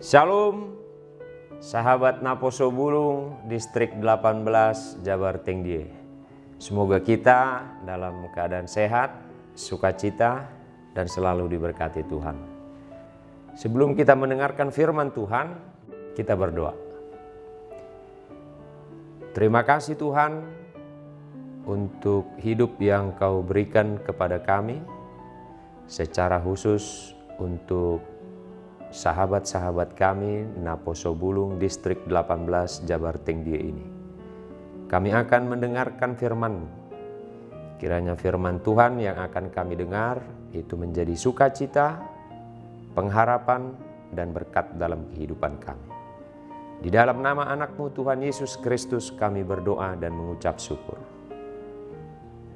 Shalom, sahabat Naposo Bulung, distrik 18, Jabar Tengdie. Semoga kita dalam keadaan sehat, sukacita, dan selalu diberkati Tuhan. Sebelum kita mendengarkan firman Tuhan, kita berdoa. Terima kasih Tuhan untuk hidup yang Kau berikan kepada kami, secara khusus untuk sahabat-sahabat kami Naposo Bulung distrik 18 Jabar Tengdie ini. Kami akan mendengarkan firman-Mu. Kiranya firman Tuhan yang akan kami dengar itu menjadi sukacita, pengharapan, dan berkat dalam kehidupan kami. Di dalam nama anak-Mu Tuhan Yesus Kristus kami berdoa dan mengucap syukur.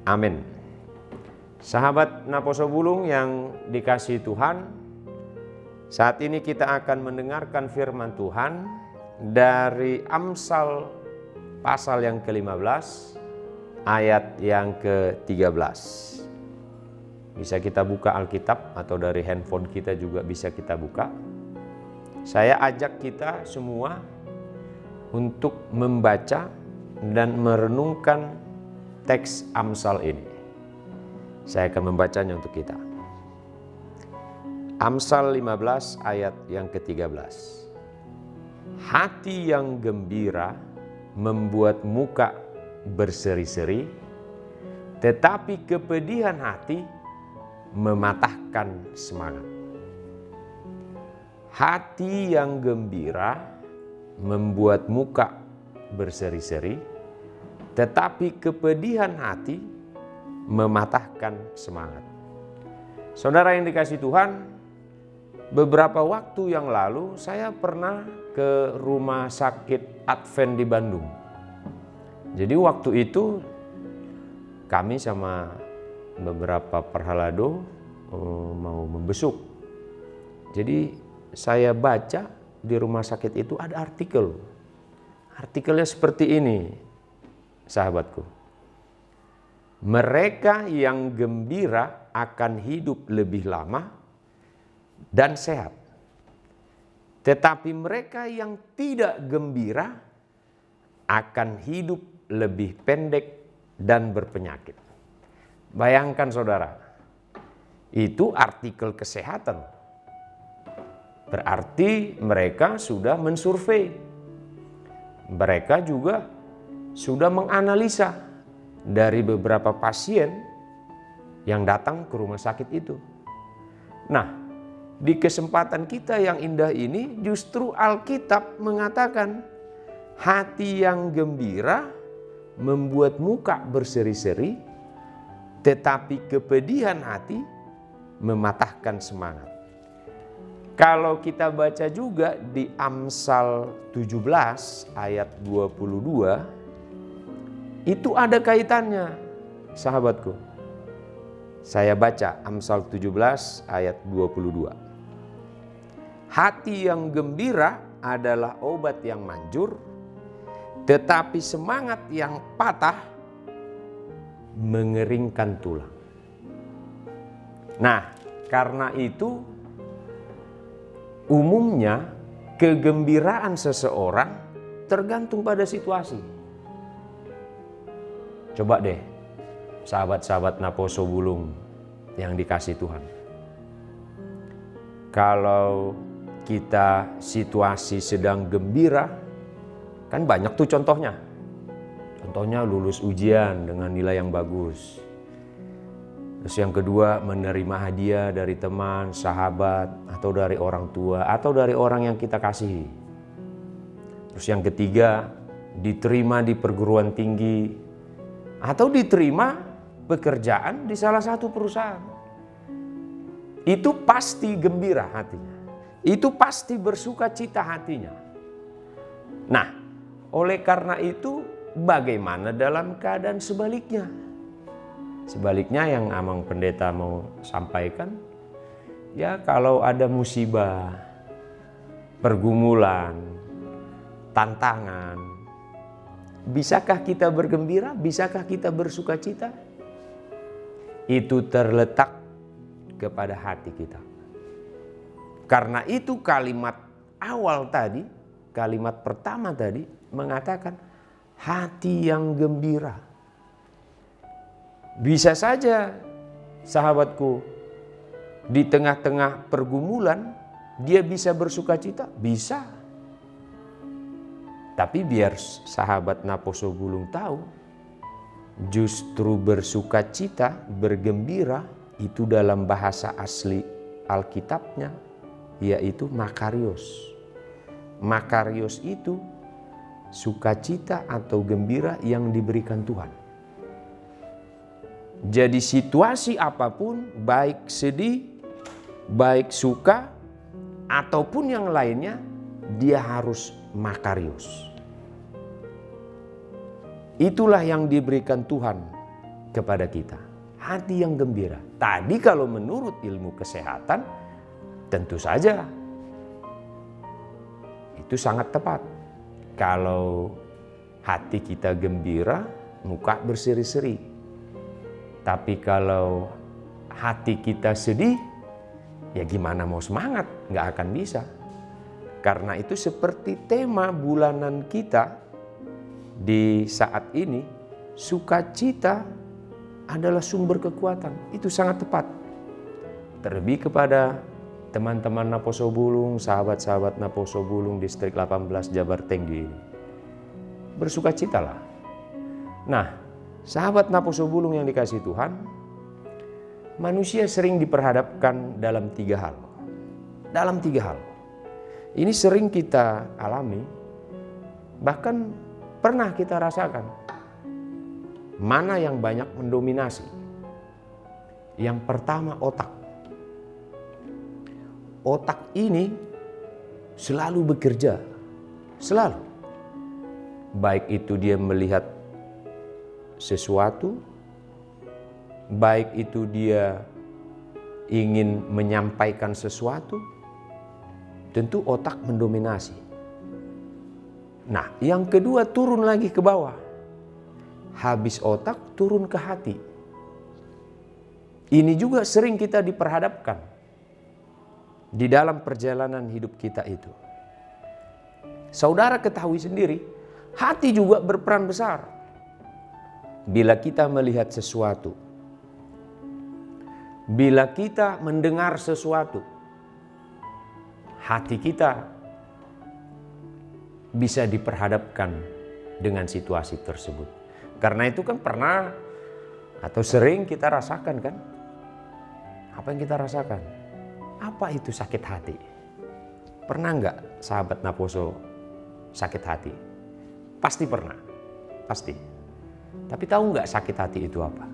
Amin. Sahabat Naposo Bulung yang dikasihi Tuhan, saat ini kita akan mendengarkan firman Tuhan dari Amsal pasal yang ke-15 ayat yang ke-13. Bisa kita buka Alkitab atau dari handphone kita juga bisa kita buka. Saya ajak kita semua untuk membaca dan merenungkan teks Amsal ini. Saya akan membacanya untuk kita. Amsal 15 ayat yang ke-13. Hati yang gembira membuat muka berseri-seri, tetapi kepedihan hati mematahkan semangat. Hati yang gembira membuat muka berseri-seri, tetapi kepedihan hati mematahkan semangat. Saudara yang dikasihi Tuhan, beberapa waktu yang lalu saya pernah ke rumah sakit Advent di Bandung. Jadi waktu itu kami sama beberapa perhalado mau membesuk. Jadi saya baca di rumah sakit itu ada artikel. Artikelnya seperti ini, sahabatku. Mereka yang gembira akan hidup lebih lama dan sehat. Tetapi mereka yang tidak gembira akan hidup lebih pendek dan berpenyakit. Bayangkan saudara, itu artikel kesehatan. Berarti mereka sudah mensurvei. Mereka juga sudah menganalisa dari beberapa pasien yang datang ke rumah sakit itu. Nah, di kesempatan kita yang indah ini justru Alkitab mengatakan hati yang gembira membuat muka berseri-seri, tetapi kepedihan hati mematahkan semangat. Kalau kita baca juga di Amsal 17 ayat 22, itu ada kaitannya, sahabatku. Saya baca Amsal 17 ayat 22. Hati yang gembira adalah obat yang manjur, tetapi semangat yang patah mengeringkan tulang. Nah, karena itu umumnya kegembiraan seseorang tergantung pada situasi. Coba deh, sahabat-sahabat Naposo Bulung yang dikasihi Tuhan. Kalau kita situasi sedang gembira, kan banyak tuh contohnya. Contohnya lulus ujian dengan nilai yang bagus. Terus yang kedua menerima hadiah dari teman, sahabat, atau dari orang tua, atau dari orang yang kita kasihi. Terus yang ketiga diterima di perguruan tinggi, atau diterima pekerjaan di salah satu perusahaan. Itu pasti gembira hatinya. Itu pasti bersuka cita hatinya. Nah, oleh karena itu bagaimana dalam keadaan sebaliknya? Sebaliknya yang Amang Pendeta mau sampaikan, ya kalau ada musibah, pergumulan, tantangan, bisakah kita bergembira? Bisakah kita bersuka cita? Itu terletak kepada hati kita. Karena itu kalimat awal tadi, kalimat pertama tadi mengatakan hati yang gembira. Bisa saja sahabatku, di tengah-tengah pergumulan dia bisa bersuka cita, bisa. Tapi biar sahabat Naposo Bulung tahu, justru bersuka cita, bergembira itu dalam bahasa asli Alkitabnya yaitu makarios. Makarios itu sukacita atau gembira yang diberikan Tuhan. Jadi situasi apapun, baik sedih, baik suka, ataupun yang lainnya, dia harus makarios. Itulah yang diberikan Tuhan kepada kita. Hati yang gembira. Tadi kalau menurut ilmu kesehatan, tentu saja itu sangat tepat. Kalau hati kita gembira, muka berseri-seri. Tapi kalau hati kita sedih, ya gimana mau semangat? Nggak akan bisa. Karena itu seperti tema bulanan kita di saat ini, sukacita adalah sumber kekuatan. Itu sangat tepat. Terlebih kepada teman-teman Naposo Bulung, sahabat-sahabat Naposo Bulung distrik 18 Jabar Tenggi ini. Bersukacitalah. Nah, sahabat Naposo Bulung yang dikasihi Tuhan, manusia sering diperhadapkan dalam 3 hal. Dalam 3 hal. Ini sering kita alami, bahkan pernah kita rasakan. Mana yang banyak mendominasi? Yang pertama, otak. Otak ini selalu bekerja, selalu. Baik itu dia melihat sesuatu, baik itu dia ingin menyampaikan sesuatu, tentu otak mendominasi. Nah, yang kedua turun lagi ke bawah. Habis otak turun ke hati. Ini juga sering kita diperhadapkan di dalam perjalanan hidup kita itu. Saudara ketahui sendiri, hati juga berperan besar. Bila kita melihat sesuatu, bila kita mendengar sesuatu, hati kita bisa diperhadapkan dengan situasi tersebut. Karena itu kan pernah atau sering kita rasakan kan? Apa yang kita rasakan? Apa itu sakit hati? Pernah nggak sahabat Naposo sakit hati? Pasti pernah, pasti. Tapi tahu nggak sakit hati itu apa?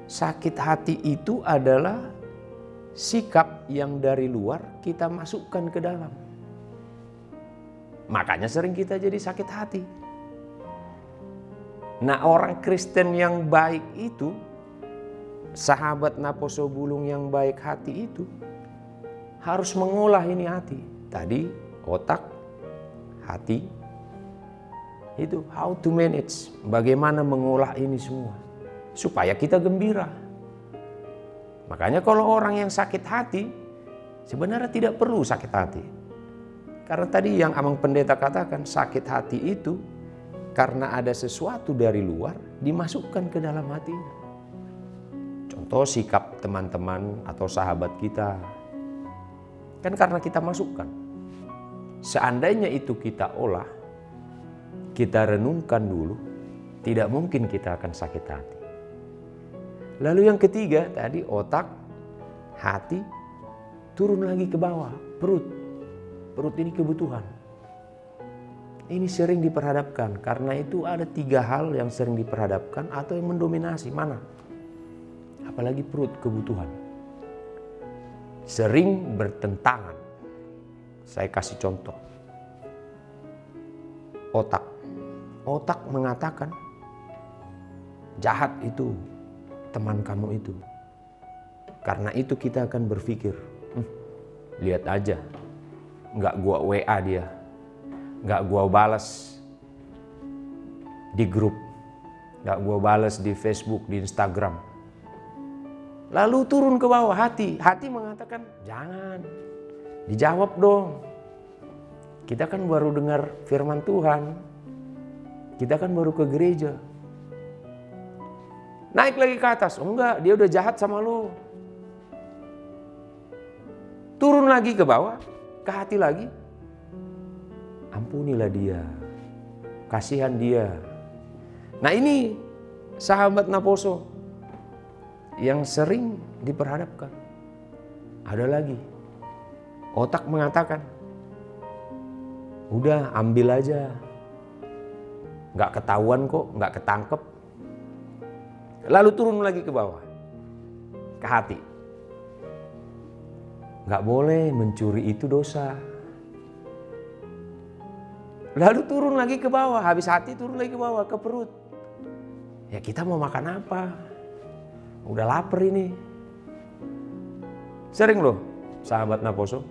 Sakit hati itu adalah sikap yang dari luar kita masukkan ke dalam. Makanya sering kita jadi sakit hati. Nah, orang Kristen yang baik itu, sahabat Naposo Bulung yang baik hati itu, harus mengolah ini hati. Tadi otak, hati, itu how to manage, bagaimana mengolah ini semua supaya kita gembira. Makanya kalau orang yang sakit hati sebenarnya tidak perlu sakit hati. Karena tadi yang Amang Pendeta katakan, sakit hati itu karena ada sesuatu dari luar dimasukkan ke dalam hatinya. Contoh sikap teman-teman atau sahabat kita, kan karena kita masukkan. Seandainya itu kita olah, kita renungkan dulu, tidak mungkin kita akan sakit hati. Lalu yang ketiga tadi otak, hati, turun lagi ke bawah, perut. Perut ini kebutuhan. Ini sering diperhadapkan, karena itu ada 3 hal yang sering diperhadapkan atau yang mendominasi. Mana? Apalagi perut, kebutuhan. Sering bertentangan. Saya kasih contoh. Otak. Otak mengatakan, jahat itu teman kamu itu. Karena itu kita akan berpikir, lihat aja, nggak gua WA dia, nggak gua balas di grup, nggak gua balas di Facebook, di Instagram. Lalu turun ke bawah hati. Hati mengatakan, jangan, dijawab dong. Kita kan baru dengar firman Tuhan. Kita kan baru ke gereja. Naik lagi ke atas. Oh enggak, dia udah jahat sama lo. Turun lagi ke bawah, ke hati lagi. Ampunilah dia. Kasihan dia. Nah ini sahabat Naposo yang sering diperhadapkan. Ada lagi. Otak mengatakan, udah ambil aja. Gak ketahuan kok, gak ketangkep. Lalu turun lagi ke bawah. Ke hati. Gak boleh mencuri itu dosa. Lalu turun lagi ke bawah. Habis hati turun lagi ke bawah, ke perut. Ya kita mau makan apa? Udah lapar ini. Sering loh sahabat Naposo.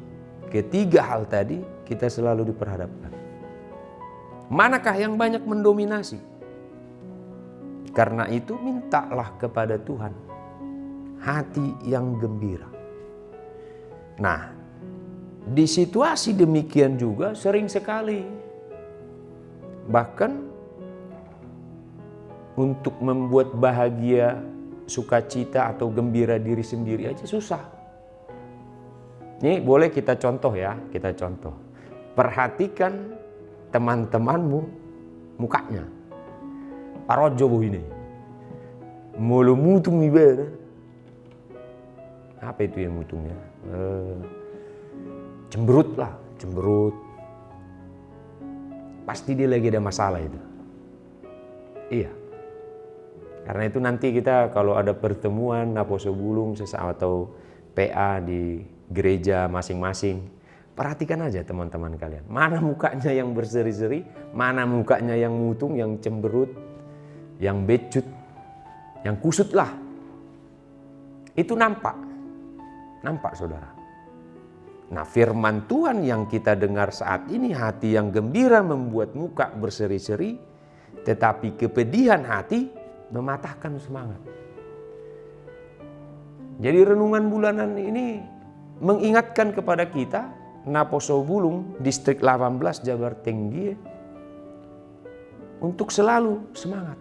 Ketiga hal tadi kita selalu diperhadapkan. Manakah yang banyak mendominasi? Karena itu mintalah kepada Tuhan hati yang gembira. Nah, di situasi demikian juga sering sekali. Bahkan untuk membuat bahagia, sukacita atau gembira diri sendiri aja susah. Ini boleh kita contoh ya, kita contoh. Perhatikan teman-temanmu mukanya. Parojo ini. Mulu mutung ibadah. Apa itu yang mutungnya? Cemberut lah, cemberut. Pasti dia lagi ada masalah itu. Iya. Karena itu nanti kita kalau ada pertemuan Naposo Bulung atau PA di gereja masing-masing, perhatikan aja teman-teman kalian. Mana mukanya yang berseri-seri, mana mukanya yang mutung, yang cemberut, yang becut, yang kusut lah. Itu nampak. Nampak saudara. Nah firman Tuhan yang kita dengar saat ini, hati yang gembira membuat muka berseri-seri, tetapi kepedihan hati mematahkan semangat. Jadi renungan bulanan ini mengingatkan kepada kita, Naposo Bulung, distrik 18 Jabar Tenggie, untuk selalu semangat.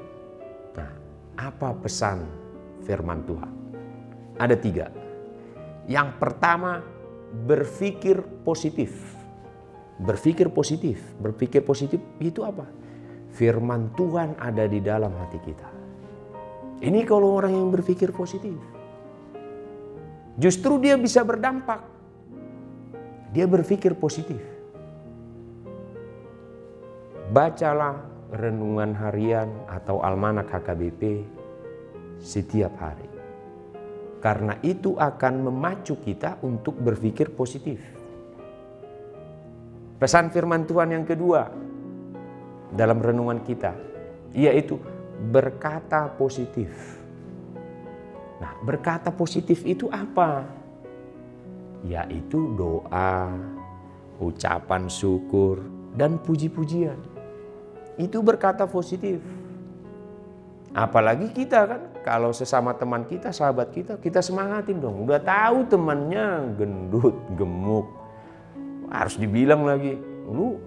Nah, apa pesan firman Tuhan? Ada 3. Yang pertama, berpikir positif. Berpikir positif. Berpikir positif itu apa? Firman Tuhan ada di dalam hati kita. Ini kalau orang yang berpikir positif. Justru dia bisa berdampak. Dia berpikir positif. Bacalah renungan harian atau almanak HKBP setiap hari. Karena itu akan memacu kita untuk berpikir positif. Pesan firman Tuhan yang kedua dalam renungan kita, yaitu berkata positif. Nah, berkata positif itu apa? Yaitu doa, ucapan syukur, dan puji-pujian. Itu berkata positif. Apalagi kita kan, kalau sesama teman kita, sahabat kita, kita semangatin dong. Udah tahu temannya gendut, gemuk. Harus dibilang lagi, lu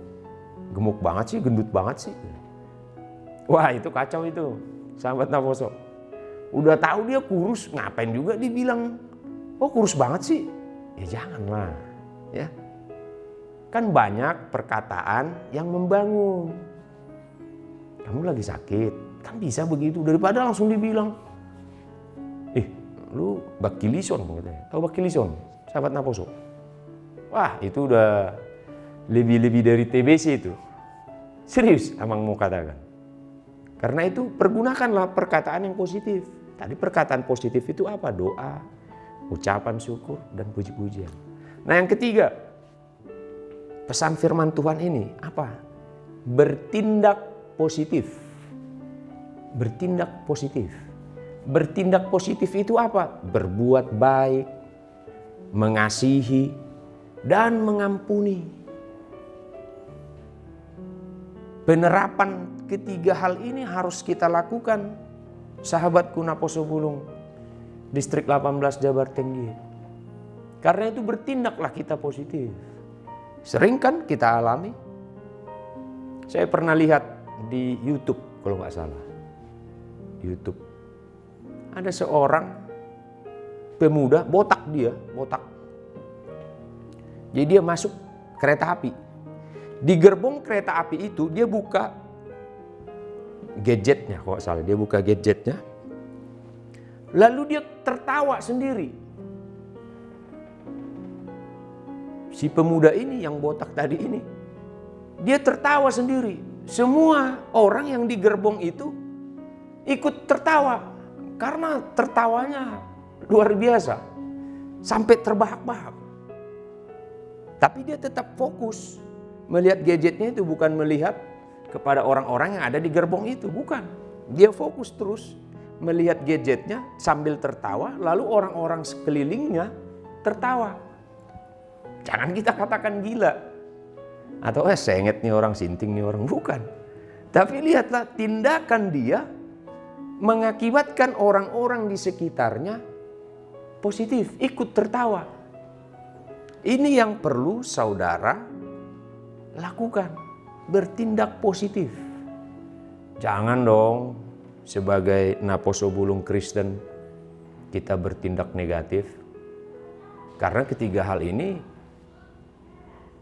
gemuk banget sih, gendut banget sih. Wah itu kacau itu, sahabat Naposo. Udah tahu dia kurus, ngapain juga dibilang, oh kurus banget sih. Ya janganlah, ya. Kan banyak perkataan yang membangun. Kamu lagi sakit, kan bisa begitu. Daripada langsung dibilang, lu bakilison katanya. Tahu bakilison, sahabat Naposo? Wah itu udah lebih-lebih dari TBC itu. Serius emang mau katakan. Karena itu pergunakanlah perkataan yang positif. Tadi perkataan positif itu apa? Doa, ucapan syukur, dan puji-pujian. Nah yang ketiga, pesan firman Tuhan ini apa? Bertindak positif. Bertindak positif. Bertindak positif itu apa? Berbuat baik, mengasihi, dan mengampuni. Penerapan ketiga hal ini harus kita lakukan, sahabatku Naposo Bulung, distrik 18 Jabar Tenggie. Karena itu bertindaklah kita positif. Sering kan kita alami. Saya pernah lihat di YouTube kalau nggak salah. YouTube. Ada seorang pemuda, botak. Jadi dia masuk kereta api. Di gerbong kereta api itu dia buka gadgetnya, kalau nggak salah. Dia buka gadgetnya. Lalu dia tertawa sendiri. Si pemuda ini yang botak tadi ini, dia tertawa sendiri. Semua orang yang di gerbong itu ikut tertawa. Karena tertawanya luar biasa. Sampai terbahak-bahak. Tapi dia tetap fokus. Melihat gadgetnya itu bukan melihat kepada orang-orang yang ada di gerbong itu. Bukan. Dia fokus terus melihat gadgetnya sambil tertawa. Lalu orang-orang sekelilingnya tertawa. Jangan kita katakan gila. Atau sengit nih orang, sinting nih orang. Bukan. Tapi lihatlah tindakan dia mengakibatkan orang-orang di sekitarnya positif, ikut tertawa. Ini yang perlu saudara lakukan, bertindak positif. Jangan dong sebagai naposobulung Kristen kita bertindak negatif. Karena ketiga hal ini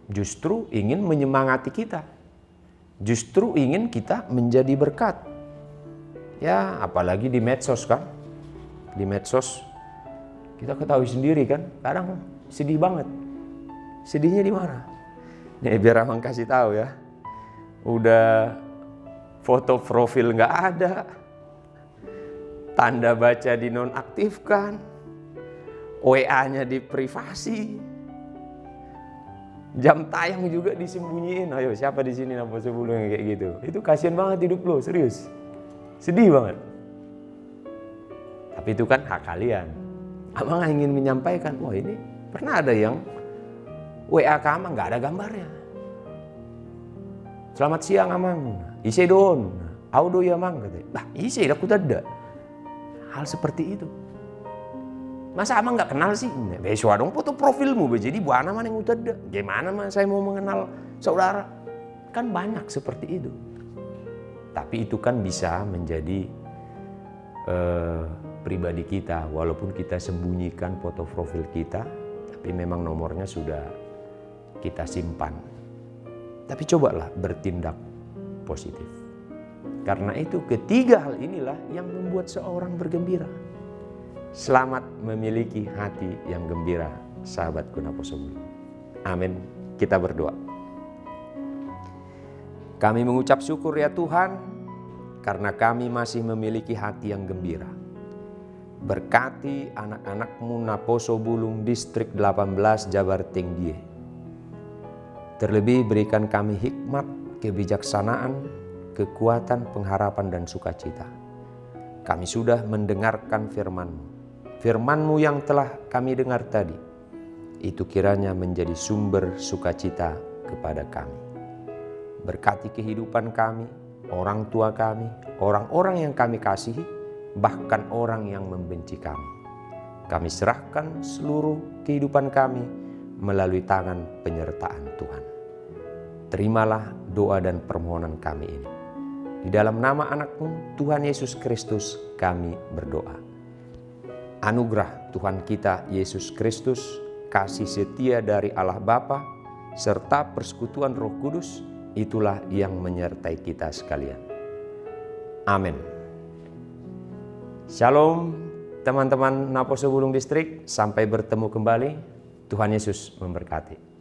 justru ingin menyemangati kita. Justru ingin kita menjadi berkat. Ya, apalagi di medsos kan. Di medsos kita ketahui sendiri kan, kadang sedih banget. Sedihnya di mana? Nih biar Amang kasih tahu ya. Udah foto profil nggak ada. Tanda baca dinonaktifkan. WA-nya diprivasi. Jam tayang juga disembunyiin. Ayo siapa di sini naposobulung yang kayak gitu? Itu kasihan banget hidup lo, serius. Sedih banget. Tapi itu kan hak kalian. Amang ingin menyampaikan, wah ini pernah ada yang WA ke Amang nggak ada gambarnya. Selamat siang Amang, isi don, audo ya Amang katanya. Bah isi aku tidak. Hal seperti itu. Masa Amang nggak kenal sih? Besok dong foto profilmu, jadi buana mana yang udah. Gimana mas saya mau mengenal saudara? Kan banyak seperti itu. Tapi itu kan bisa menjadi pribadi kita. Walaupun kita sembunyikan foto profil kita. Tapi memang nomornya sudah kita simpan. Tapi cobalah bertindak positif. Karena itu ketiga hal inilah yang membuat seorang bergembira. Selamat memiliki hati yang gembira, sahabatku naposobulung. Amin. Kita berdoa. Kami mengucap syukur ya Tuhan, karena kami masih memiliki hati yang gembira. Berkati anak-anak-Mu Naposobulung Distrik 18 Jabar Tenggie. Terlebih berikan kami hikmat, kebijaksanaan, kekuatan, pengharapan dan sukacita. Kami sudah mendengarkan firman-Mu. Firman-Mu yang telah kami dengar tadi, itu kiranya menjadi sumber sukacita kepada kami. Berkati kehidupan kami, orang tua kami, orang-orang yang kami kasihi, bahkan orang yang membenci kami. Kami serahkan seluruh kehidupan kami melalui tangan penyertaan Tuhan. Terimalah doa dan permohonan kami ini. Di dalam nama anak-Mu, Tuhan Yesus Kristus, kami berdoa. Anugerah Tuhan kita Yesus Kristus, kasih setia dari Allah Bapa, serta persekutuan Roh Kudus, itulah yang menyertai kita sekalian. Amin. Shalom teman-teman Naposobulung Distrik. Sampai bertemu kembali. Tuhan Yesus memberkati.